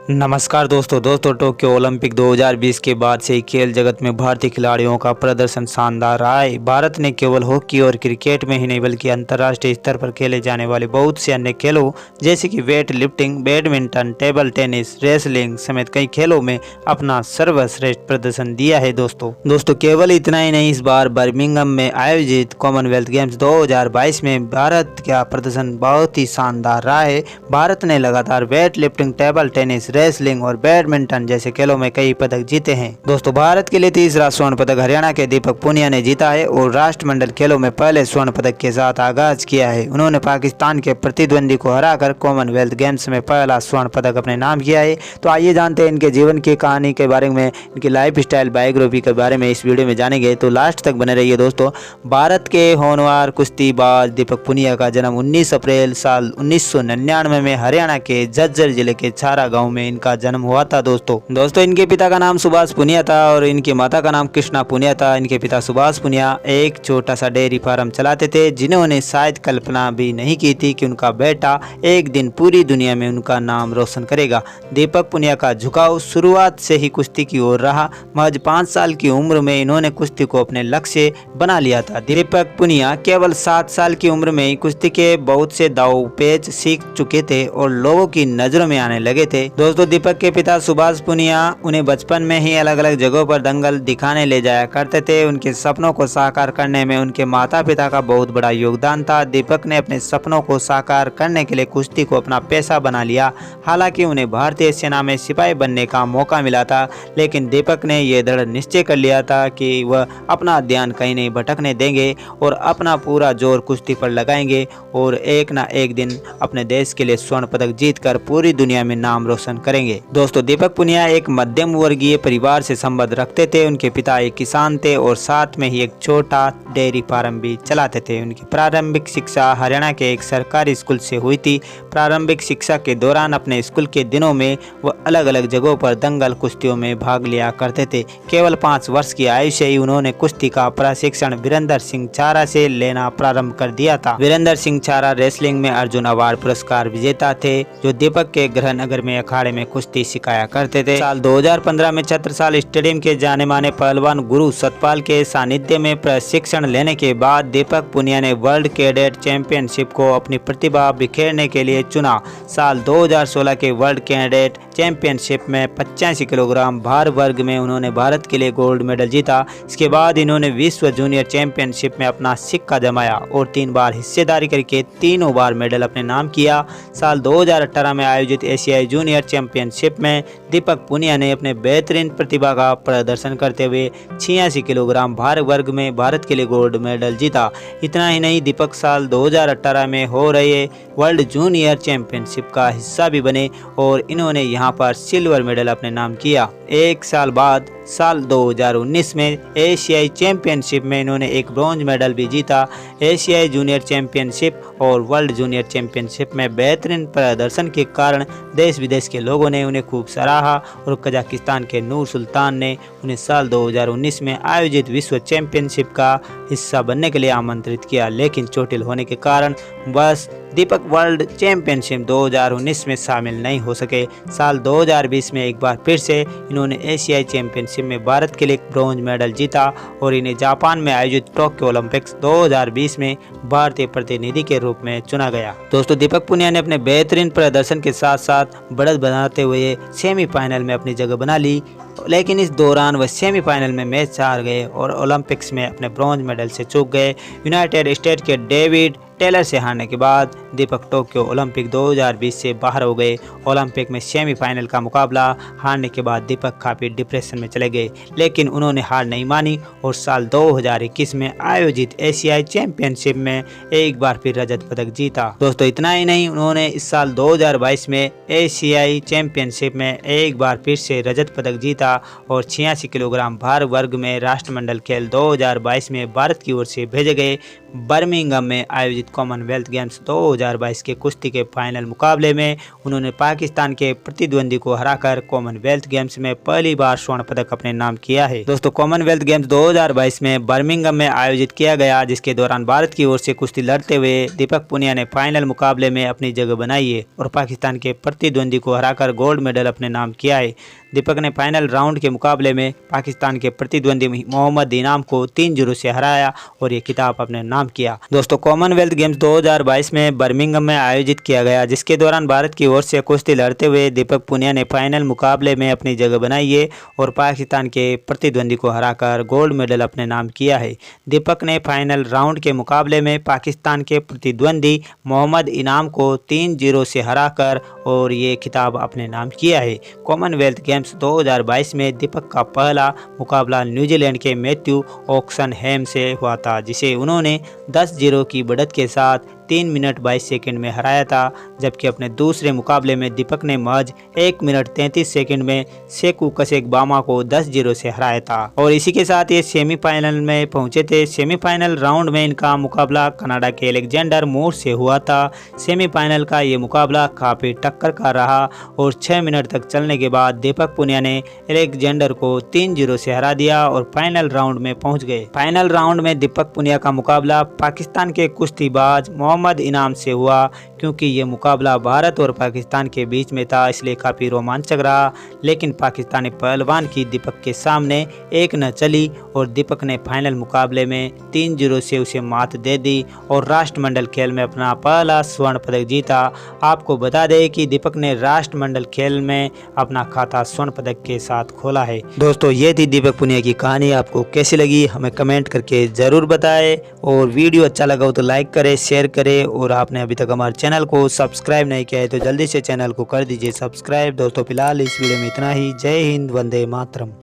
नमस्कार दोस्तों Tokyo Olympic 2020 के बाद से ही खेल जगत में भारतीय खिलाड़ियों का प्रदर्शन शानदार रहा है। भारत ने केवल हॉकी और क्रिकेट में ही नहीं बल्कि अंतर्राष्ट्रीय स्तर पर खेले जाने वाले बहुत से अन्य खेलों जैसे कि weight lifting, badminton, table tennis, wrestling समेत कई खेलों में अपना सर्वश्रेष्ठ प्रदर्शन दिया है। दोस्तों केवल इतना ही नहीं, इस बार बर्मिंघम में आयोजित कॉमनवेल्थ गेम्स 2022 में भारत का प्रदर्शन बहुत ही शानदार रहा है। भारत ने लगातार weight lifting, table tennis, wrestling और बैडमिंटन जैसे खेलों में कई पदक जीते हैं। दोस्तों भारत के लिए तीसरा स्वर्ण पदक हरियाणा के दीपक पुनिया ने जीता है और राष्ट्रमंडल खेलों में पहले स्वर्ण पदक के साथ आगाज किया है। उन्होंने पाकिस्तान के प्रतिद्वंदी को हराकर कॉमनवेल्थ गेम्स में पहला स्वर्ण पदक अपने नाम किया है। तो आइए जानते हैं इनके जीवन की कहानी के बारे में, इनकी लाइफ स्टाइल बायोग्राफी के बारे में इस वीडियो में जानेंगे, तो लास्ट तक बने रहिए। दोस्तों भारत के होनहार कुश्तीबाज दीपक पुनिया का जन्म 19 अप्रैल साल 1999 में हरियाणा के झज्जर जिले के छारा गाँव में इनका जन्म हुआ था। दोस्तों इनके पिता का नाम सुभाष पुनिया था और इनकी माता का नाम कृष्णा पुनिया था। इनके पिता सुभाष पुनिया एक छोटा सा डेयरी फार्म चलाते थे, जिन्होंने शायद कल्पना भी नहीं की थी कि उनका बेटा एक दिन पूरी दुनिया में उनका नाम रोशन करेगा। दीपक पुनिया का झुकाव शुरुआत से ही कुश्ती की ओर रहा। महज 5 साल की उम्र में इन्होंने कुश्ती को अपने लक्ष्य बना लिया था। दीपक पुनिया केवल 7 साल की उम्र में ही कुश्ती के बहुत से दाव पेच सीख चुके थे और लोगों की नजरों में आने लगे थे। दोस्तों दीपक के पिता सुभाष पुनिया उन्हें बचपन में ही अलग अलग जगहों पर दंगल दिखाने ले जाया करते थे। उनके सपनों को साकार करने में उनके माता पिता का बहुत बड़ा योगदान था। दीपक ने अपने सपनों को साकार करने के लिए कुश्ती को अपना पेशा बना लिया। हालांकि उन्हें भारतीय सेना में सिपाही बनने का मौका मिला था, लेकिन दीपक ने यह दृढ़ निश्चय कर लिया था कि वह अपना ध्यान कहीं नहीं भटकने देंगे और अपना पूरा जोर कुश्ती पर लगाएंगे और एक ना एक दिन अपने देश के लिए स्वर्ण पदक जीतकर पूरी दुनिया में नाम रोशन करेंगे। दोस्तों दीपक पुनिया एक मध्यम वर्गीय परिवार से संबंध रखते थे। उनके पिता एक किसान थे और साथ में ही एक छोटा डेयरी फार्म भी चलाते थे। उनकी प्रारंभिक शिक्षा हरियाणा के एक सरकारी स्कूल से हुई थी। प्रारंभिक शिक्षा के दौरान अपने स्कूल के दिनों में वह अलग अलग जगहों पर दंगल कुश्तियों में भाग लिया करते थे। केवल 5 वर्ष की आयु से ही उन्होंने कुश्ती का प्रशिक्षण वीरेंद्र सिंह छारा से लेना प्रारंभ कर दिया था। वीरेंद्र सिंह छारा रेसलिंग में अर्जुन अवार्ड पुरस्कार विजेता थे, जो दीपक के गृह नगर में अखाड़े में कुश्ती सिखाया करते थे। साल 2015 में छत्रसाल स्टेडियम के जाने माने पहलवान गुरु सतपाल के सानिध्य में प्रशिक्षण लेने के बाद दीपक पुनिया ने वर्ल्ड कैडेट चैंपियनशिप को अपनी प्रतिभा बिखेरने के लिए चुना। साल 2016 के वर्ल्ड कैडेट चैंपियनशिप में 85 किलोग्राम भार वर्ग में उन्होंने भारत के लिए गोल्ड मेडल जीता। इसके बाद इन्होंने विश्व जूनियर चैंपियनशिप में अपना सिक्का जमाया और 3 बार हिस्सेदारी करके तीनों बार मेडल अपने नाम किया। साल 2018 में आयोजित एशियाई जूनियर चैंपियनशिप में दीपक पुनिया ने अपने बेहतरीन प्रतिभा का प्रदर्शन करते हुए 86 किलोग्राम भार वर्ग में भारत के लिए गोल्ड मेडल जीता। इतना ही नहीं, दीपक साल 2018 में हो रहे वर्ल्ड जूनियर चैंपियनशिप का हिस्सा भी बने और इन्होंने यहाँ पर सिल्वर मेडल अपने नाम किया। एक साल बाद साल 2019 में एशियाई चैंपियनशिप में इन्होंने एक ब्रॉन्ज मेडल भी जीता। एशियाई जूनियर चैंपियनशिप और वर्ल्ड जूनियर चैंपियनशिप में बेहतरीन प्रदर्शन के कारण देश विदेश के लोगों ने उन्हें खूब सराहा और कजाकिस्तान के नूर सुल्तान ने उन्हें साल 2019 में आयोजित विश्व चैंपियनशिप का हिस्सा बनने के लिए आमंत्रित किया, लेकिन चोटिल होने के कारण बस दीपक वर्ल्ड चैंपियनशिप 2019 में शामिल नहीं हो सके। साल 2020 में एक बार फिर से इन्होंने एशियाई चैंपियनशिप में भारत के लिए ब्रॉन्ज मेडल जीता और इन्हें जापान में आयोजित टोक्यो ओलंपिक्स 2020 में भारतीय प्रतिनिधि के रूप में चुना गया। दोस्तों दीपक पुनिया ने अपने बेहतरीन प्रदर्शन के साथ साथ बढ़त बनाते हुए सेमीफाइनल में अपनी जगह बना ली, लेकिन इस दौरान वह सेमीफाइनल में मैच हार गए और ओलंपिक्स में अपने ब्रॉन्ज मेडल से चूक गए। यूनाइटेड स्टेट्स के डेविड टेलर से हारने के बाद दीपक टोक्यो ओलंपिक 2020 से बाहर हो गए। ओलंपिक में सेमीफाइनल का मुकाबला हारने के बाद दीपक काफ़ी डिप्रेशन में चले गए, लेकिन उन्होंने हार नहीं मानी और साल 2021 में आयोजित एशियाई चैंपियनशिप में एक बार फिर रजत पदक जीता। दोस्तों इतना ही नहीं, उन्होंने इस साल 2022 में एशियाई चैंपियनशिप में एक बार फिर से रजत पदक जीता और 86 किलोग्राम भार वर्ग में राष्ट्रमंडल खेल 2022 में भारत की ओर से भेजे गए बर्मिंघम में आयोजित कॉमनवेल्थ गेम्स 2022 2022 के कुश्ती के फाइनल मुकाबले में उन्होंने पाकिस्तान के प्रतिद्वंदी को हराकर कॉमनवेल्थ गेम्स में पहली बार स्वर्ण पदक अपने नाम किया है। दोस्तों, कॉमनवेल्थ गेम्स 2022 में बर्मिंघम में आयोजित किया गया, जिसके दौरान भारत की ओर से कुश्ती लड़ते हुए दीपक पुनिया ने फाइनल मुकाबले में अपनी जगह बनाई है और पाकिस्तान के प्रतिद्वंदी को हराकर गोल्ड मेडल अपने नाम किया है। दीपक ने फाइनल राउंड के मुकाबले में पाकिस्तान के प्रतिद्वंदी मोहम्मद इनाम को 3-0 से हराया और ये खिताब अपने नाम किया। दोस्तों, कॉमनवेल्थ गेम्स 2022 में बर्मिंघम में आयोजित किया गया, जिसके दौरान भारत की ओर से कुश्ती लड़ते हुए दीपक पुनिया ने फाइनल मुकाबले में अपनी जगह बनाई है और पाकिस्तान के प्रतिद्वंदी को हराकर गोल्ड मेडल अपने नाम किया है। दीपक ने फाइनल राउंड के मुकाबले में पाकिस्तान के प्रतिद्वंदी मोहम्मद इनाम को 3-0 से हराकर और ये खिताब अपने नाम किया है। कॉमनवेल्थ गेम्स 2022 में दीपक का पहला मुकाबला न्यूजीलैंड के मैथ्यू ऑक्सनहैम से हुआ था, जिसे उन्होंने 10-0 की बढ़त के साथ 3 मिनट 22 सेकंड में हराया था, जबकि अपने दूसरे मुकाबले में दीपक ने महज 1 मिनट 33 सेकंड में सेकू कसेकबामा को 10-0 से हराया था और इसी के साथ ये सेमीफाइनल में पहुंचे थे। सेमीफाइनल राउंड में इनका मुकाबला कनाडा के अलेक्जेंडर मोर से हुआ था। सेमीफाइनल का ये मुकाबला काफी टक्कर का रहा और 6 मिनट तक चलने के बाद दीपक पुनिया ने अलेक्जेंडर को 3-0 से हरा दिया और फाइनल राउंड में पहुंच गए। फाइनल राउंड में दीपक पुनिया का मुकाबला पाकिस्तान के कुश्तीबाज मोहम्मद इनाम से हुआ। क्योंकि ये मुकाबला भारत और पाकिस्तान के बीच में था, इसलिए काफ़ी रोमांचक रहा, लेकिन पाकिस्तानी पहलवान की दीपक के सामने एक न चली और दीपक ने फाइनल मुकाबले में 3-0 से उसे मात दे दी और राष्ट्रमंडल खेल में अपना पहला स्वर्ण पदक जीता। आपको बता दें कि दीपक ने राष्ट्रमंडल खेल में अपना खाता स्वर्ण पदक के साथ खोला है। दोस्तों, ये थी दीपक पुनिया की कहानी। आपको कैसी लगी हमें कमेंट करके ज़रूर बताएं और वीडियो अच्छा लगा हो तो लाइक करें, शेयर करें और आपने अभी तक हमारे चैनल को सब्सक्राइब नहीं किया है तो जल्दी से चैनल को कर दीजिए सब्सक्राइब। दोस्तों, फिलहाल इस वीडियो में इतना ही। जय हिंद, वंदे मातरम।